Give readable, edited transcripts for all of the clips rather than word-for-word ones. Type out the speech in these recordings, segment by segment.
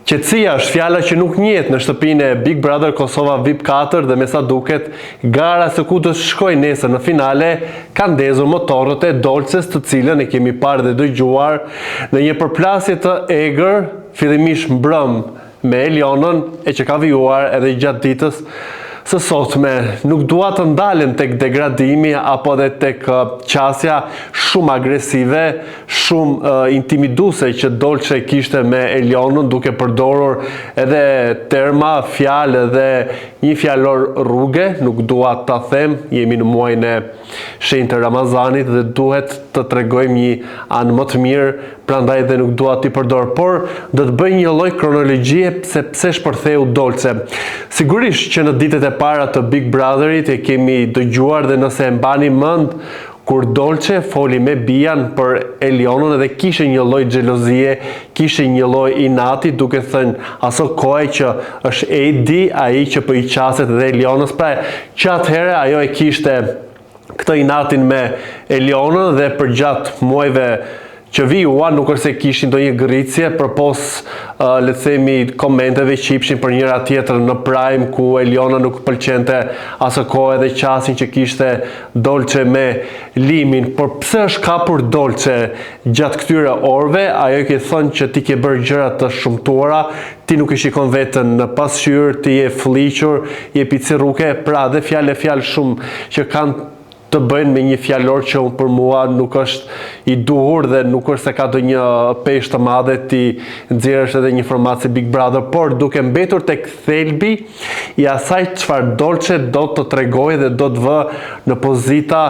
Qetësia është fjala që nuk njihet në shtëpinë e Big Brother Kosova VIP 4 dhe me sa duket, gara se ku do të shkojë nesër në finale ka ndezur motorët e Dolces, të cilën e kemi parë dhe dëgjuar në një përplasje të egër, fillimisht mbrëm me Elionën e që ka vijuar edhe gjatë ditës së sotme. Nuk dua të ndalen tek degradimi apo edhe tek qasja shumë agresive, shumë intimiduese që Dolce kishte me Elionën, duke përdorur edhe terma, fjalë dhe një fjalor rruge. Nuk dua ta them, jemi në muajin e shenjtë të Ramazanit dhe duhet të tregojmë një anë më të mirë, prandaj dhe nuk dua t'i përdor, por do të bëj një lloj kronologjie se pse shpërtheu Dolce. Sigurisht që në ditët e para të Big Brotherit e kemi dëgjuar dhe nëse e mbani mend kur Dolce foli me Bian për Elionën edhe kishe një lloj xhelozie, kishe një lloj inati, duke thënë aso kohë që është Edi ai që po i qaset dhe Elionës, pra që atëherë ajo e kishte këtë inatin me Elionën dhe për gjatë muajve që vijuan nuk është se kishin ndonjë gëricje përpos le të themi komenteve që ipshin për njëra tjetrën në Prime, ku Eliona nuk pëlqente asë kohë edhe qasin që kishte Dolce me Limin. Por pse është kapur Dolce gjatë këtyre orëve? Ajo ke thënë që ti ke bërë gjëra të shumtuara, ti nuk e shikon veten në pasqyrë, ti je fliqur, je picirruke, pra dhe fjalë shumë që kanë të bëjnë me një fjalor që për mua nuk është i duhur dhe nuk është se ka do një peshë të madhe ti nxjerrësh edhe një format si Big Brother, por duke mbetur tek thelbi i asaj çfarë Dolce do të tregojë dhe do të vë në pozita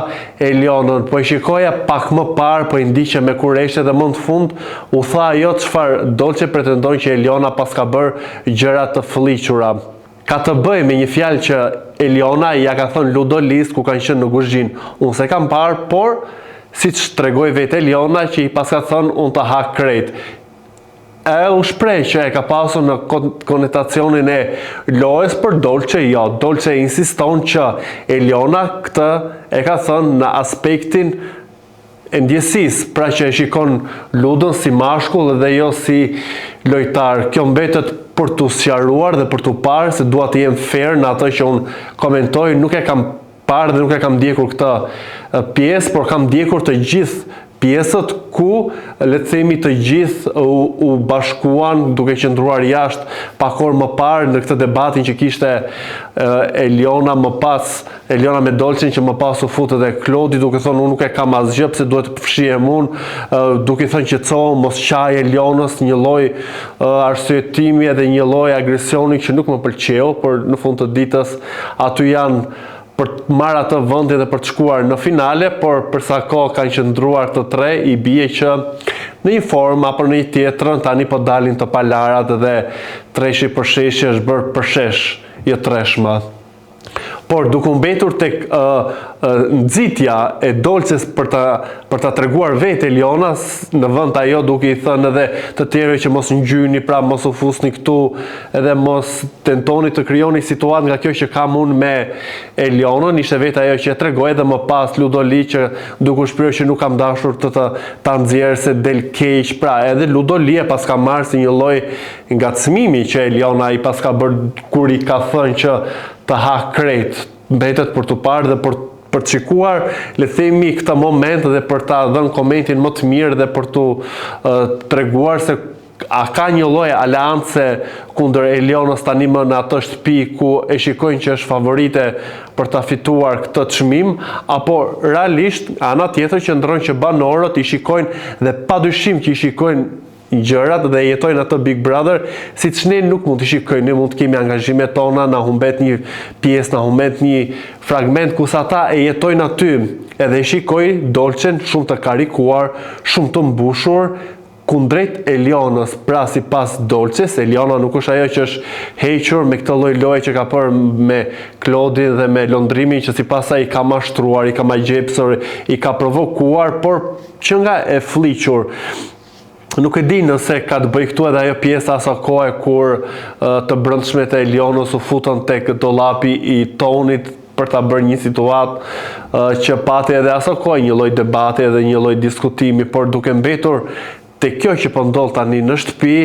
Elionën. Po e shikoja pak më parë, po i ndiqe me kurreshte dhe më në fund u tha ajo çfarë Dolce pretendon që Eliona pas ka bërë gjëra të fëlliqura. Ka të bëj me një fjalë që Eliona ja ka thënë Ludolis ku kanë qenë në kuzhinë. Unë se kam parë, por siç tregoi vetë Eliona që i pas ka thënë unë të ha krejt. U shpreh që e ka pasur në konotacionin e lojës për Dolce, jo. Dolce insiston që Eliona këtë e ka thënë në aspektin e ndjesisë, pra që e shikon Ludën si mashkull dhe jo si lojtar. Kjo mbetet për t'u sqaruar dhe për t'u parë se dua të jem fair në atë që unë komentoj. Nuk e kam parë dhe nuk e kam ndjekur këtë pjesë, por kam ndjekur të gjithë pjesët ku le të themi të gjithë u bashkuan duke qëndruar jashtë pak orë më parë në këtë debatin që kishte Eliona më pas, Eliona me Dolcen, që më pas u futet edhe Klodi duke thënë unë nuk e kam asgjë pse duhet të fshihem unë, duke thënë qetësohu, mos qaj Elionës, një lloj arsyetimi edhe një lloj agresioni që nuk më pëlqeu, por në fund të ditës aty janë për të marrë atë vendin dhe për të shkuar në finale, por për sa kohë kanë qëndruar të tre, i bie që në një formë apo në një tjetrën tani po dalin të palarat dhe treshi për sheshi është bërë për shesh, jo treshmë. Por duke mbetur tek nxitja e Dolces për ta treguar vetë Elionës, në vend ajo duke i thënë edhe të tjerëve që mos ngjyni, pra mos u fusni këtu, edhe mos tentoni të krijoni situatë nga kjo që kam unë me Elionën, ishte vetë ajo që e tregoi edhe më pas Ludoli që duke u shprehur që nuk kam dashur ta nxjerr se del keq, pra edhe Ludoli e pas ka marrë si një lloj ngacmimi që Eliona i pas ka bërë kur i ka thënë që të ha krejt, mbetet për të parë dhe për të shikuar, le themi këtë moment dhe për ta dhënë komentin më të mirë dhe për të treguar se a ka një lloj aleance kundër Elionës tani më në atë shtëpi ku e shikojnë që është favorite për ta fituar këtë çmim, apo realisht ana tjetër që ndron që banorët i shikojnë dhe padyshim që i shikojnë gjërat dhe jetojnë atë Big Brother, siç ne nuk mund të shikojmë, ne mund të kemi angazhimet tona, na humbet një pjesë, na humbet një fragment ku sa ata e jetojnë aty, edhe e shikojnë Dolcen shumë të karikuar, shumë të mbushur, kundrejt Elionës, pra si pas Dolces, Eliona nuk është ajo që është hequr me këtë lloj loje që ka bërë me Klodin dhe me Londrimin, që si pas ai i ka mashtruar, i ka magjepsur, i ka provokuar, por që nga e fliqur. Nuk e di nëse ka të bëj këtu edhe ajo pjesa asa kohë kur të brendshmet e Elionës u futën tek dollapi i Tonit për ta bërë një situatë që pati edhe asa kohë një lloj debati edhe një lloj diskutimi, por duke mbetur te kjo që po ndodh tani në shtëpi,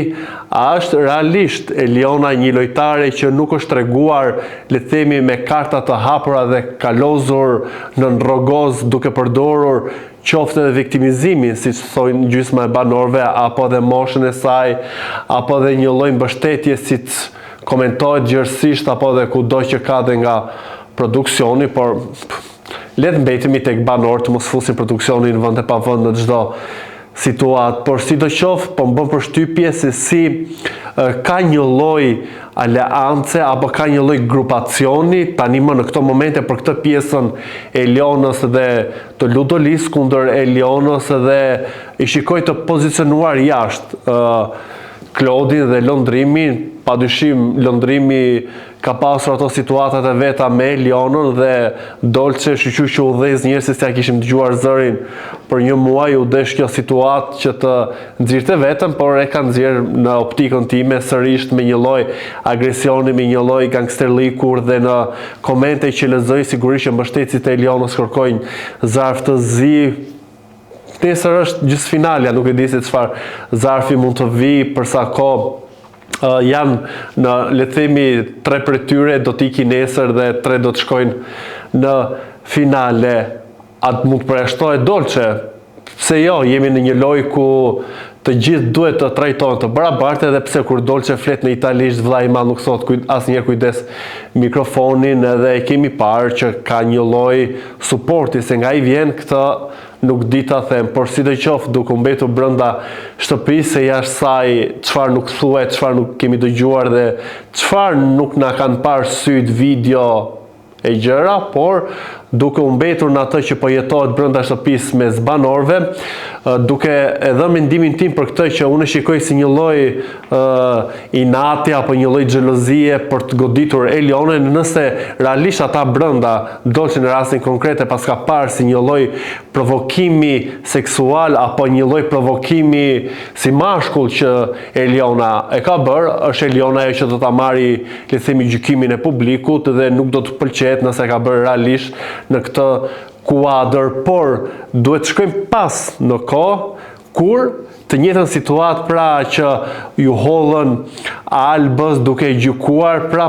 a është realisht Eliona një lojtare që nuk është treguar, le të themi, me karta të hapura dhe kalozur në rrogoz duke përdorur qoftë edhe viktimizimin, siç thonë gjysma e banorëve, apo edhe moshën e saj, apo edhe një lloj mbështetje siç komentohet gjithësisht, apo edhe kudo që ka dhe nga produksioni, por le të mbetemi tek banorët, mos fusin produksionin vend e pa vend në çdo situatë, por sidoqoftë po më bën përshtypje se si ka një lloj aleance apo ka një lloj grupacioni tani më në këto momente për këtë pjesën e Elionës dhe të Ludolis kundër Elionës dhe i shikoj të pozicionuar jashtë Klodin dhe lëndrimin. Padyshim lëndrimi ka pasur ato situatat e veta me Elionën dhe Dolce shqyqy që udhëz njerëz se ja kishim dëgjuar zërin për një muaj, u desh kjo situatë që të nxirrte vetëm, por e ka nxjerr në optikën time sërish me një lloj agresioni, me një lloj gangsterlikur dhe në komente që lexoj sigurisht që mbështetësit e Elionës kërkojnë zarf të zi. Nesër është gjysmëfinalja, nuk e di se çfarë zarfi mund të vi, për sa kohë janë në, le të themi, 3 prej tyre do të ikin nesër dhe 3 do të shkojnë në finale. Atë mund të përjashtojë Dolce, pse jo, jemi në një lojë ku të gjithë duhet të trajtohen të barabartë, edhe pse kur Dolce flet në italisht, vllai i madh nuk thot asnjëherë kujdes mikrofonin, edhe e kemi parë që ka një lloj suporti, se nga i vjen këtë nuk di ta them, por sidoqoftë duke mbetur brenda shtëpisë, se jashtë saj çfarë nuk thuhet, çfarë nuk kemi dëgjuar dhe çfarë nuk na kanë parë syt video e gjëra, por duke mbetur në atë që po jetohet brenda shtëpisë mes banorëve, duke edhe mendimin tim për këtë që unë shikoj si një lloj inati apo një lloj xhelozie për të goditur Elionën, nëse realisht ata brenda Dolce në rastin konkret e paska parë si një lloj provokimi seksual apo një lloj provokimi si mashkull që Eliona e ka bërë, është Eliona ajo që do ta marrë, le të themi, gjykimin e publikut dhe nuk do të pëlqejet nëse ka bërë realisht në këtë kuadër, por duhet shkojmë pas në kohë kur të njëjtën situatë pra që ju hollën Albës duke gjykuar, pra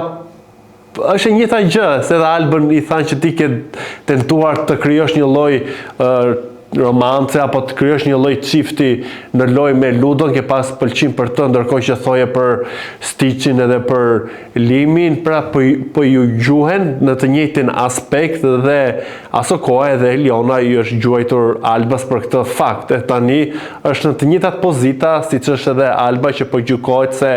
është e njëjta gjë, se edhe Albën i thanë që ti ke tentuar të krijosh një lloj romance apo të krijosh një lloj çifti në lojë me Ludon, ke pas pëlqim për të, ndërkohë që thoje për Stiçin edhe për Limin, pra po ju gjuhen në të njëjtin aspekt dhe aso kohë edhe Eliona i është gjuajtur Albës për këtë fakt. E tani është në të njëjtat pozita siç është edhe Alba që po gjykohet se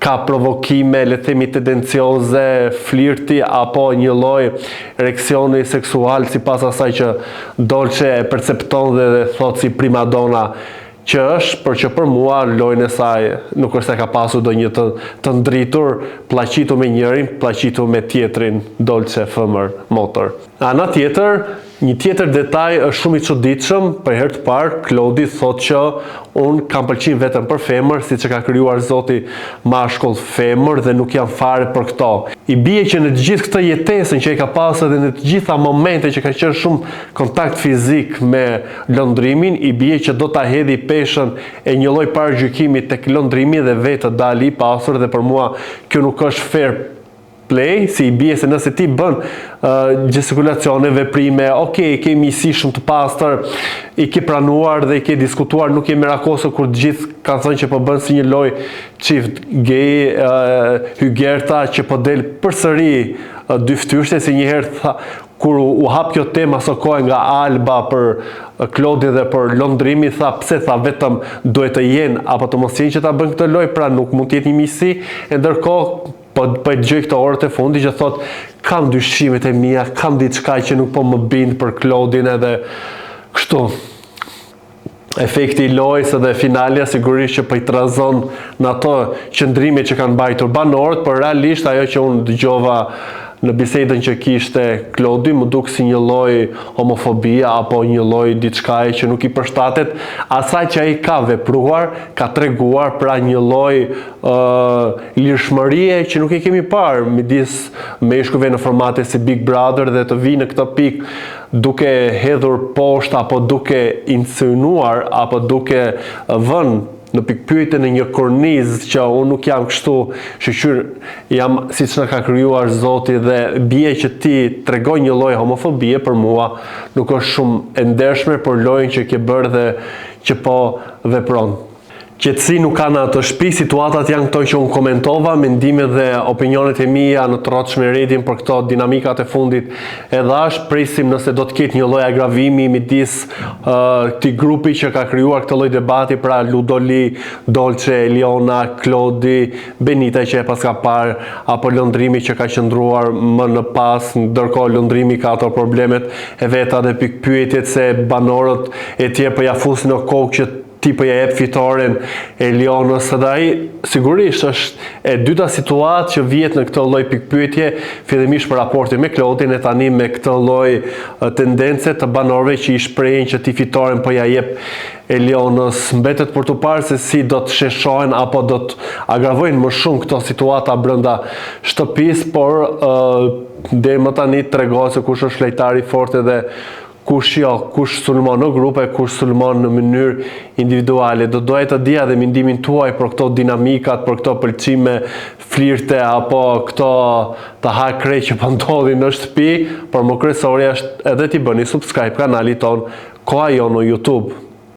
ka provokime, le të themi, tendencioze, flirti apo një lloj ereksioni seksual sipas asaj që Dolce e percepton dhe thot si primadona që është, por që për mua lojën e saj nuk është se ka pasur ndonjë të ndritur, plaqitur me njërin, plaqitur me tjetrin, Dolce femër motor. Ana tjetër, një tjetër detaj është shumë i çuditshëm, për herë të parë Klodi thotë që unë kam pëlqim vetëm për femër, siç e ka krijuar Zoti mashkull femër dhe nuk jam fare për këto. I bie që në të gjithë këtë jetesën që i ka pasur dhe në të gjitha momente që ka qenë shumë kontakt fizik me lëndrimin, i bie që do ta hedhë peshën e një lloj paragjykimi tek lëndrimi dhe vetë dali i pasur, dhe për mua kjo nuk është fair play, si i bie se nëse ti bën gestikulacione, veprime, ke misi shumë të pastër, i ke pranuar dhe i ke diskutuar, nuk je merakosur kur të gjithë kanë thënë që po bën si një loj çift gay, hygerta që po del përsëri dy fytyrëshe, si njëherë tha kur u hap kjo temë aso kohë nga Alba për Klodin dhe për lëndrimi, tha pse, tha vetëm duhet të jenë apo të mos jenë që ta bën këtë loj, pra nuk mund të jetë një misi, e ndërkohë po e dëgjoj këto orët e fundi që thot kam dyshimet e mia, kam diçka që nuk po më bind për Klodin, edhe kështu. Efekti i lojës edhe finalja sigurisht që po i trazon në ato qëndrime që kanë mbajtur banorët, por realisht ajo që unë dëgjova në bisedën që kishte Klodi, më duk si një lloj homofobia apo një lloj diçkaje që nuk i përshtatet asaj që ai ka vepruar, ka treguar, pra një lloj lirshmërie që nuk e kemi parë midis meshkujve në formate si Big Brother, dhe të vi në këtë pikë duke hedhur poshtë apo duke insinuar apo duke vënë në pikpyetje në një kornizë që unë nuk jam kështu, shqyr jam siç na ka krijuar Zoti, dhe bie që ti tregoj një lloj homofobie, për mua nuk është shumë e ndershme për lojën që ke bërë dhe që po vepron. Qetësi nuk ka në atë shtëpi, situatat janë këto që unë komentova, mendimet dhe opinionet e mia në të rrotshme Reddit për këto dinamikat e fundit e dhash, presim nëse do të ketë një lloj agravimi midis këtij grupi që ka krijuar këtë lloj debati, pra Ludoli, Dolce, Eliona, Klodi, Benita që e paska parë, apo Lëndrimi që ka qëndruar më në pas, ndërkohë Lëndrimi ka ato problemet e veta dhe pikpyetjet se banorët e tjerë po ja fusin në kokë që ti po ja jep fitoren Elionës, dhe ai sigurisht është e dyta situatë që vjet në këtë lloj pikpyetje, fillimisht për raportin me Klodin e tani me këtë lloj tendence të banorëve që i shprehin që ti fitoren po ja jep Elionës. Mbetet për të parë se si do të sheshohen apo do të agravojnë më shumë këto situata brenda shtëpisë, por deri më tani tregohet se kush është lojtari i fortë dhe kush jo, kush sulmon në grupe, kush sulmon në mënyrë individuale. Do doja të dija dhe mendimin tuaj për këto dinamikat, për këto pëlqime, flirte apo këto të hakre që po ndodhin në shtëpi, por më kryesorja është edhe t'i bëni subscribe kanalit ton Koha Jo në YouTube.